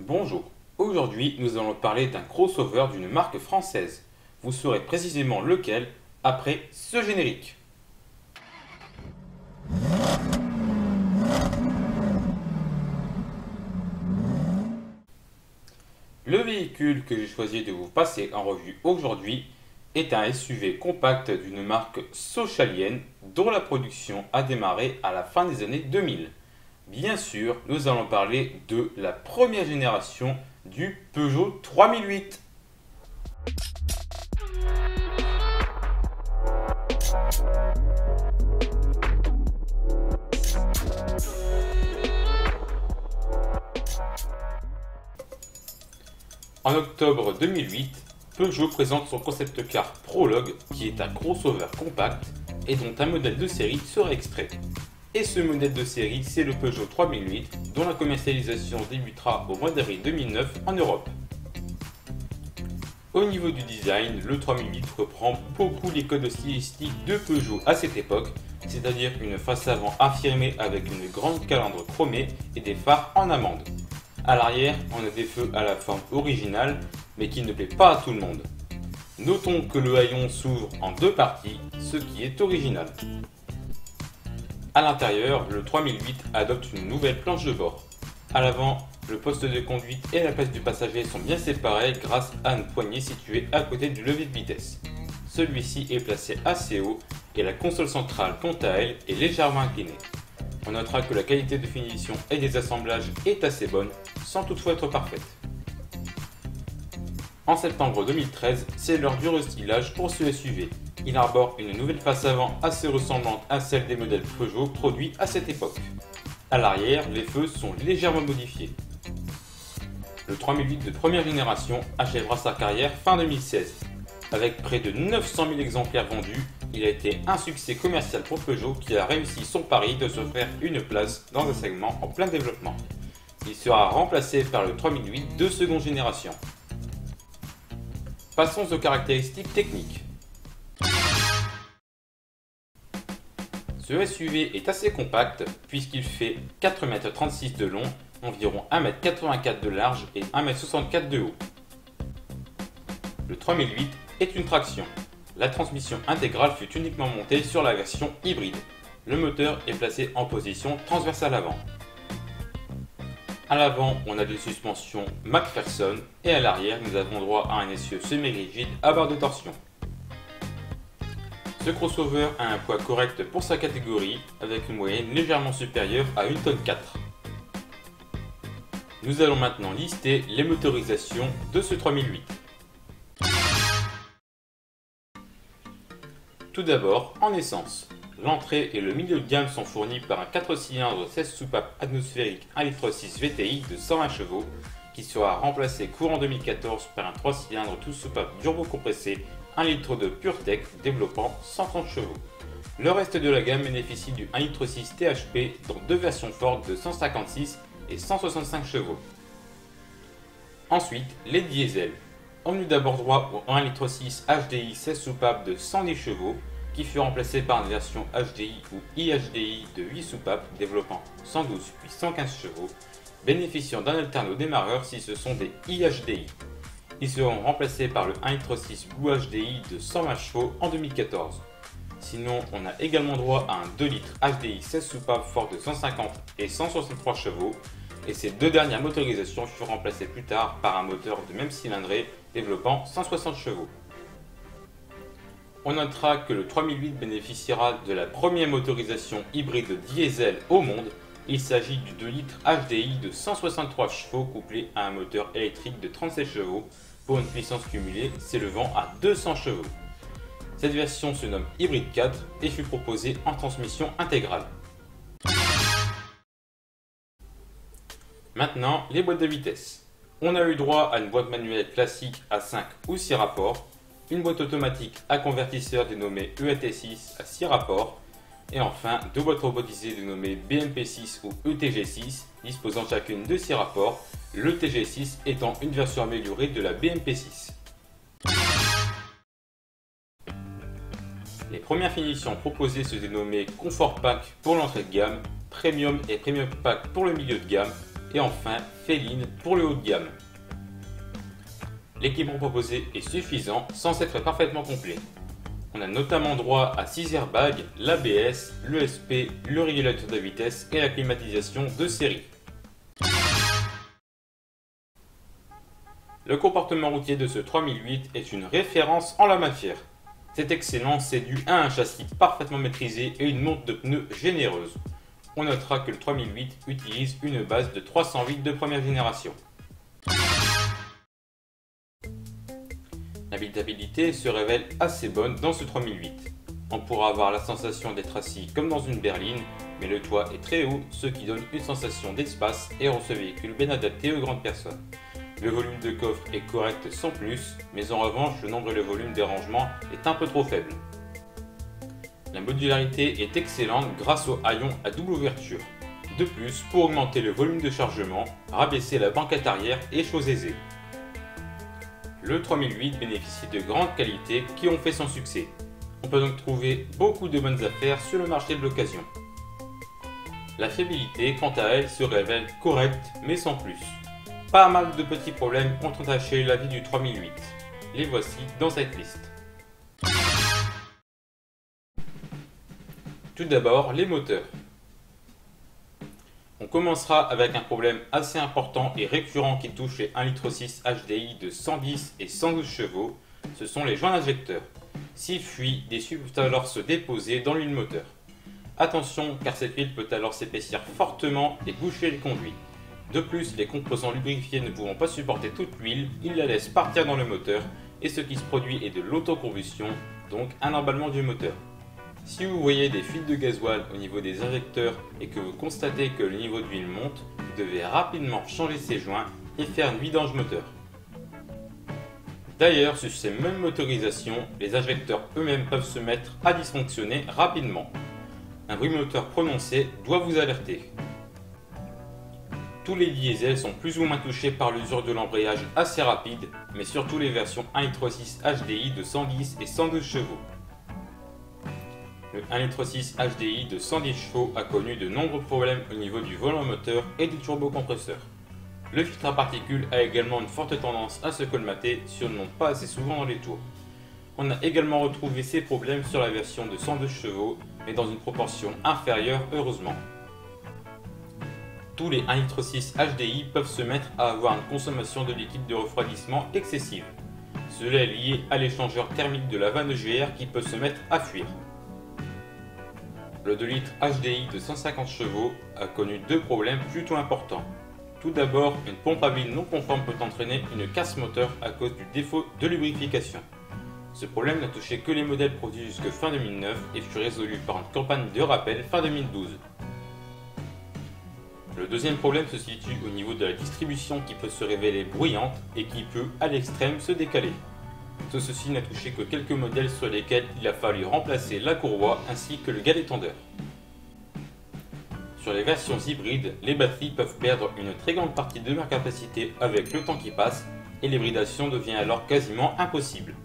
Bonjour, aujourd'hui nous allons parler d'un crossover d'une marque française. Vous saurez précisément lequel après ce générique. Le véhicule que j'ai choisi de vous passer en revue aujourd'hui est un SUV compact d'une marque socialienne dont la production a démarré à la fin des années 2000. Bien sûr, nous allons parler de la première génération du Peugeot 3008. En octobre 2008, Peugeot présente son concept car Prologue, qui est un crossover compact et dont un modèle de série sera extrait. Et ce modèle de série, c'est le Peugeot 3008, dont la commercialisation débutera au mois d'avril 2009 en Europe. Au niveau du design, le 3008 reprend beaucoup les codes stylistiques de Peugeot à cette époque, c'est-à-dire une face avant affirmée avec une grande calandre chromée et des phares en amande. À l'arrière, on a des feux à la forme originale, mais qui ne plaît pas à tout le monde. Notons que le haillon s'ouvre en deux parties, ce qui est original. À l'intérieur, le 3008 adopte une nouvelle planche de bord. À l'avant, le poste de conduite et la place du passager sont bien séparés grâce à une poignée située à côté du levier de vitesse. Celui-ci est placé assez haut et la console centrale, quant à elle, est légèrement inclinée. On notera que la qualité de finition et des assemblages est assez bonne, sans toutefois être parfaite. En septembre 2013, c'est l'heure du restylage pour ce SUV. Il arbore une nouvelle face avant assez ressemblante à celle des modèles Peugeot produits à cette époque. À l'arrière, les feux sont légèrement modifiés. Le 3008 de première génération achèvera sa carrière fin 2016. Avec près de 900 000 exemplaires vendus, il a été un succès commercial pour Peugeot qui a réussi son pari de se faire une place dans un segment en plein développement. Il sera remplacé par le 3008 de seconde génération. Passons aux caractéristiques techniques. Ce SUV est assez compact puisqu'il fait 4,36 m de long, environ 1,84 m de large et 1,64 m de haut. Le 3008 est une traction. La transmission intégrale fut uniquement montée sur la version hybride. Le moteur est placé en position transversale avant. À l'avant, on a des suspensions McPherson et à l'arrière, nous avons droit à un essieu semi-rigide à barre de torsion. Ce crossover a un poids correct pour sa catégorie, avec une moyenne légèrement supérieure à 1,4 tonne. Nous allons maintenant lister les motorisations de ce 3008. Tout d'abord, en essence. L'entrée et le milieu de gamme sont fournis par un 4 cylindres 16 soupapes atmosphériques 1,6 litre VTI de 120 chevaux qui sera remplacé courant 2014 par un 3 cylindres tout soupape turbo-compressé 1 litre de PureTech développant 130 chevaux. Le reste de la gamme bénéficie du 1,6 litre THP dans deux versions Ford de 156 et 165 chevaux. Ensuite, les diesels. On eut d'abord droit au 1,6 litre HDI 16 soupapes de 110 chevaux qui fut remplacé par une version HDI ou IHDI de 8 soupapes développant 112 puis 115 chevaux, bénéficiant d'un alterno démarreur si ce sont des IHDI. Ils seront remplacés par le 1,6 litre Blue HDI de 120 chevaux en 2014. Sinon, on a également droit à un 2 litres HDI 16 soupapes Ford de 150 et 163 chevaux, et ces deux dernières motorisations furent remplacées plus tard par un moteur de même cylindrée développant 160 chevaux. On notera que le 3008 bénéficiera de la première motorisation hybride diesel au monde. Il s'agit du 2 litres HDI de 163 chevaux couplé à un moteur électrique de 37 chevaux pour une puissance cumulée s'élevant à 200 chevaux. Cette version se nomme Hybrid 4 et fut proposée en transmission intégrale. Maintenant, les boîtes de vitesse. On a eu droit à une boîte manuelle classique à 5 ou 6 rapports, une boîte automatique à convertisseur dénommée EAT6 à 6 rapports, et enfin deux boîtes robotisées dénommées BMP6 ou ETG6, disposant chacune de 6 rapports, le TG6 étant une version améliorée de la BMP6. Les premières finitions proposées se dénommaient Comfort Pack pour l'entrée de gamme, Premium et Premium Pack pour le milieu de gamme, et enfin Féline pour le haut de gamme. L'équipement proposé est suffisant sans être parfaitement complet. On a notamment droit à 6 airbags, l'ABS, l'ESP, le régulateur de vitesse et la climatisation de série. Le comportement routier de ce 3008 est une référence en la matière. Cette excellence est due à un châssis parfaitement maîtrisé et une monte de pneus généreuse. On notera que le 3008 utilise une base de 308 de première génération. L'habitabilité se révèle assez bonne dans ce 3008. On pourra avoir la sensation d'être assis comme dans une berline, mais le toit est très haut, ce qui donne une sensation d'espace et rend ce véhicule bien adapté aux grandes personnes. Le volume de coffre est correct sans plus, mais en revanche le nombre et le volume des rangements est un peu trop faible. La modularité est excellente grâce au haillon à double ouverture. De plus, pour augmenter le volume de chargement, rabaisser la banquette arrière est chose aisée. Le 3008 bénéficie de grandes qualités qui ont fait son succès. On peut donc trouver beaucoup de bonnes affaires sur le marché de l'occasion. La fiabilité, quant à elle, se révèle correcte mais sans plus. Pas mal de petits problèmes ont entaché la vie du 3008. Les voici dans cette liste. Tout d'abord, les moteurs. On commencera avec un problème assez important et récurrent qui touche les 1,6 L HDI de 110 et 112 chevaux, ce sont les joints d'injecteurs. S'ils fuient, des suies peuvent alors se déposer dans l'huile moteur. Attention car cette huile peut alors s'épaissir fortement et boucher les conduits. De plus, les composants lubrifiés ne pouvant pas supporter toute l'huile, ils la laissent partir dans le moteur et ce qui se produit est de l'autocombustion, donc un emballement du moteur. Si vous voyez des fuites de gasoil au niveau des injecteurs et que vous constatez que le niveau d'huile monte, vous devez rapidement changer ces joints et faire une vidange moteur. D'ailleurs, sur ces mêmes motorisations, les injecteurs eux-mêmes peuvent se mettre à dysfonctionner rapidement. Un bruit moteur prononcé doit vous alerter. Tous les diesels sont plus ou moins touchés par l'usure de l'embrayage assez rapide, mais surtout les versions 1,6 HDI de 110 et 112 chevaux. Le 1,6 HDI de 110 chevaux a connu de nombreux problèmes au niveau du volant moteur et du turbocompresseur. Le filtre à particules a également une forte tendance à se colmater si on ne monte pas assez souvent dans les tours. On a également retrouvé ces problèmes sur la version de 112 chevaux, mais dans une proportion inférieure heureusement. Tous les 1,6 HDI peuvent se mettre à avoir une consommation de liquide de refroidissement excessive. Cela est lié à l'échangeur thermique de la vanne EGR qui peut se mettre à fuir. Le 2 litres HDI de 150 chevaux a connu deux problèmes plutôt importants. Tout d'abord, une pompe à huile non conforme peut entraîner une casse moteur à cause du défaut de lubrification. Ce problème n'a touché que les modèles produits jusque fin 2009 et fut résolu par une campagne de rappel fin 2012. Le deuxième problème se situe au niveau de la distribution qui peut se révéler bruyante et qui peut, à l'extrême, se décaler. Tout ceci n'a touché que quelques modèles sur lesquels il a fallu remplacer la courroie ainsi que le galet tendeur. Sur les versions hybrides, les batteries peuvent perdre une très grande partie de leur capacité avec le temps qui passe et l'hybridation devient alors quasiment impossible.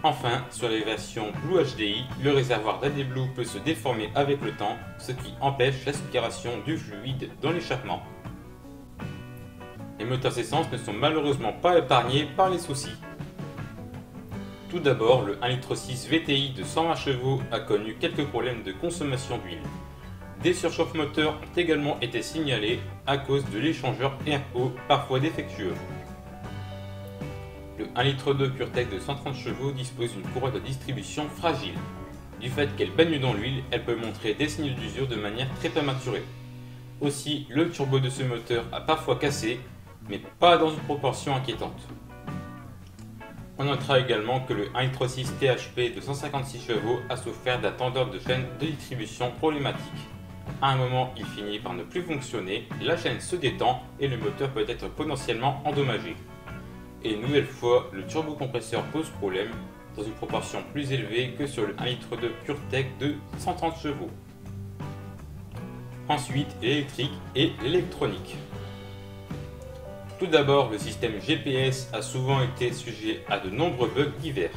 Enfin, sur les versions Blue HDI, le réservoir d'AdBlue peut se déformer avec le temps, ce qui empêche l'aspiration du fluide dans l'échappement. Les moteurs essence ne sont malheureusement pas épargnés par les soucis. Tout d'abord, le 1,6 litre VTI de 120 chevaux a connu quelques problèmes de consommation d'huile. Des surchauffes moteurs ont également été signalés à cause de l'échangeur RO parfois défectueux. Le 1,2 litre PureTech de 130 chevaux dispose d'une courroie de distribution fragile. Du fait qu'elle baigne dans l'huile, elle peut montrer des signes d'usure de manière très prématurée. Aussi, le turbo de ce moteur a parfois cassé, mais pas dans une proportion inquiétante. On notera également que le 1,6 litre THP de 156 chevaux a souffert d'un tendeur de chaîne de distribution problématique. À un moment, il finit par ne plus fonctionner, la chaîne se détend et le moteur peut être potentiellement endommagé. Et une nouvelle fois, le turbocompresseur pose problème dans une proportion plus élevée que sur le 1,2 litre PureTech de 130 chevaux. Ensuite, l'électrique et l'électronique. Tout d'abord, le système GPS a souvent été sujet à de nombreux bugs divers.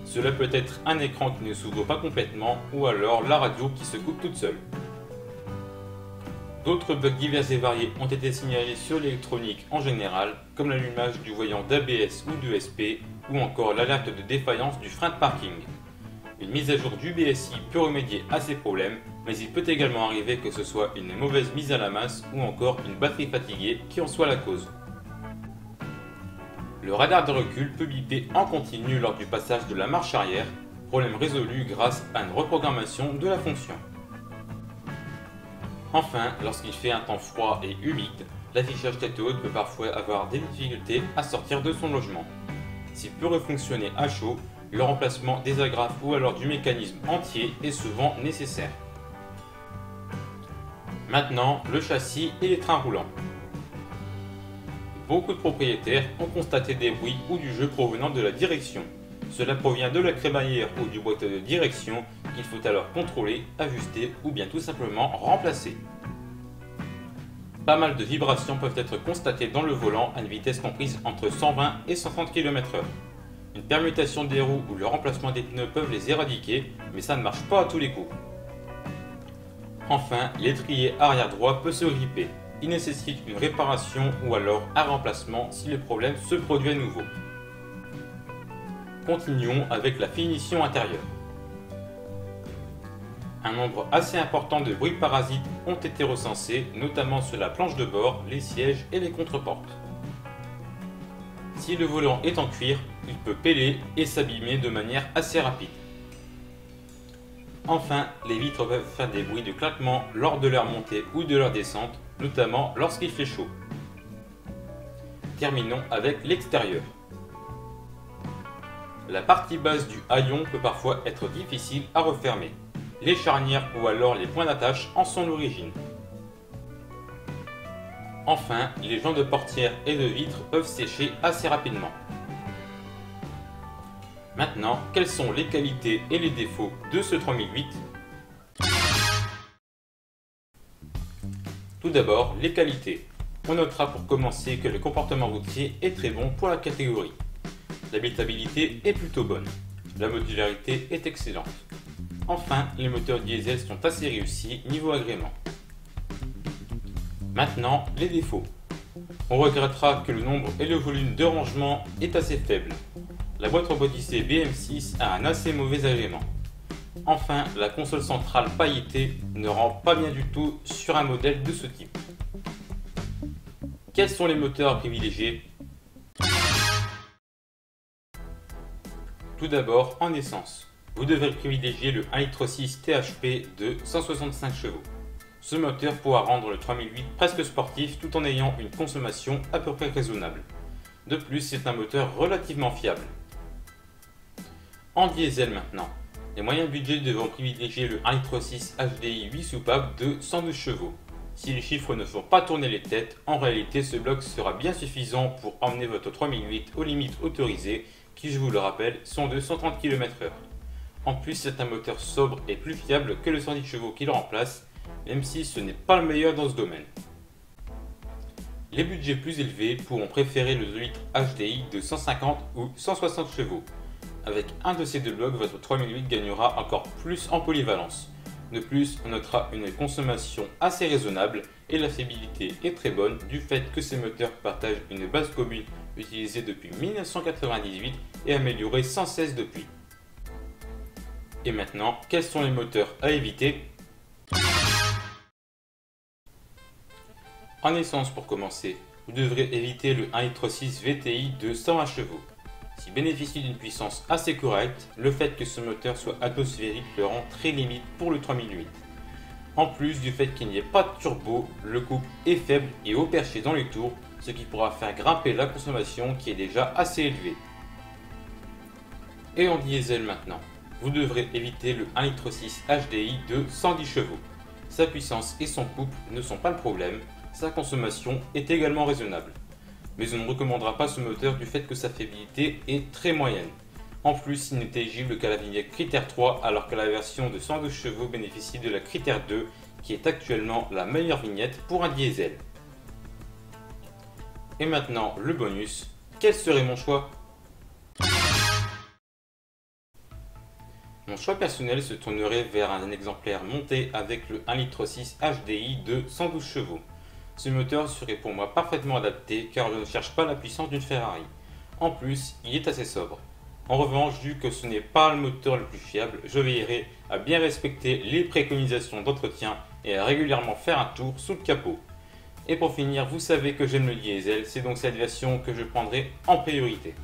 Cela peut être un écran qui ne s'ouvre pas complètement ou alors la radio qui se coupe toute seule. D'autres bugs divers et variés ont été signalés sur l'électronique en général, comme l'allumage du voyant d'ABS ou d'ESP, ou encore l'alerte de défaillance du frein de parking. Une mise à jour du BSI peut remédier à ces problèmes, mais il peut également arriver que ce soit une mauvaise mise à la masse ou encore une batterie fatiguée qui en soit la cause. Le radar de recul peut biper en continu lors du passage de la marche arrière, problème résolu grâce à une reprogrammation de la fonction. Enfin, lorsqu'il fait un temps froid et humide, l'affichage tête haute peut parfois avoir des difficultés à sortir de son logement. S'il peut refonctionner à chaud, le remplacement des agrafes ou alors du mécanisme entier est souvent nécessaire. Maintenant, le châssis et les trains roulants. Beaucoup de propriétaires ont constaté des bruits ou du jeu provenant de la direction. Cela provient de la crémaillère ou du boîtier de direction qu'il faut alors contrôler, ajuster ou bien tout simplement remplacer. Pas mal de vibrations peuvent être constatées dans le volant à une vitesse comprise entre 120 et 130 km/h. Une permutation des roues ou le remplacement des pneus peuvent les éradiquer, mais ça ne marche pas à tous les coups. Enfin, l'étrier arrière droit peut se gripper. Il nécessite une réparation ou alors un remplacement si le problème se produit à nouveau. Continuons avec la finition intérieure. Un nombre assez important de bruits parasites ont été recensés, notamment sur la planche de bord, les sièges et les contreportes. Si le volant est en cuir, il peut péler et s'abîmer de manière assez rapide. Enfin, les vitres peuvent faire des bruits de claquement lors de leur montée ou de leur descente, notamment lorsqu'il fait chaud. Terminons avec l'extérieur. La partie basse du haillon peut parfois être difficile à refermer. Les charnières ou alors les points d'attache en sont l'origine. Enfin, les joints de portière et de vitres peuvent sécher assez rapidement. Maintenant, quelles sont les qualités et les défauts de ce 3008 ? Tout d'abord, les qualités. On notera pour commencer que le comportement routier est très bon pour la catégorie. L'habitabilité est plutôt bonne. La modularité est excellente. Enfin, les moteurs diesel sont assez réussis niveau agrément. Maintenant, les défauts. On regrettera que le nombre et le volume de rangement est assez faible. La boîte robotisée BM6 a un assez mauvais agrément. Enfin, la console centrale pailletée ne rend pas bien du tout sur un modèle de ce type. Quels sont les moteurs à privilégier ? Tout d'abord, en essence, vous devrez privilégier le 1,6 litre THP de 165 chevaux. Ce moteur pourra rendre le 3008 presque sportif tout en ayant une consommation à peu près raisonnable. De plus, c'est un moteur relativement fiable. En diesel maintenant, les moyens budget devront privilégier le 1,6 litre HDI 8 soupapes de 112 chevaux. Si les chiffres ne font pas tourner les têtes, en réalité ce bloc sera bien suffisant pour emmener votre 3008 aux limites autorisées qui, je vous le rappelle, sont de 130 km/h. En plus, c'est un moteur sobre et plus fiable que le 110 chevaux qui le remplace, même si ce n'est pas le meilleur dans ce domaine. Les budgets plus élevés pourront préférer le 2 litres HDI de 150 ou 160 chevaux. Avec un de ces deux blocs, votre 3008 gagnera encore plus en polyvalence. De plus, on notera une consommation assez raisonnable et la fiabilité est très bonne du fait que ces moteurs partagent une base commune utilisée depuis 1998 et améliorée sans cesse depuis. Et maintenant, quels sont les moteurs à éviter ? En essence pour commencer, vous devrez éviter le 1,6 litre VTI de 120 chevaux. S'il bénéficie d'une puissance assez correcte, le fait que ce moteur soit atmosphérique le rend très limite pour le 3008. En plus du fait qu'il n'y ait pas de turbo, le couple est faible et haut perché dans les tours, ce qui pourra faire grimper la consommation qui est déjà assez élevée. Et en diesel maintenant, vous devrez éviter le 1,6 litre HDI de 110 chevaux. Sa puissance et son couple ne sont pas le problème, sa consommation est également raisonnable. Mais on ne recommandera pas ce moteur du fait que sa fiabilité est très moyenne. En plus, il n'est éligible qu'à la vignette Critère 3 alors que la version de 112 chevaux bénéficie de la Critère 2 qui est actuellement la meilleure vignette pour un diesel. Et maintenant, le bonus. Quel serait mon choix ? Mon choix personnel se tournerait vers un exemplaire monté avec le 1,6 L HDI de 112 chevaux. Ce moteur serait pour moi parfaitement adapté car je ne cherche pas la puissance d'une Ferrari. En plus, il est assez sobre. En revanche, vu que ce n'est pas le moteur le plus fiable, je veillerai à bien respecter les préconisations d'entretien et à régulièrement faire un tour sous le capot. Et pour finir, vous savez que j'aime le diesel, c'est donc cette version que je prendrai en priorité.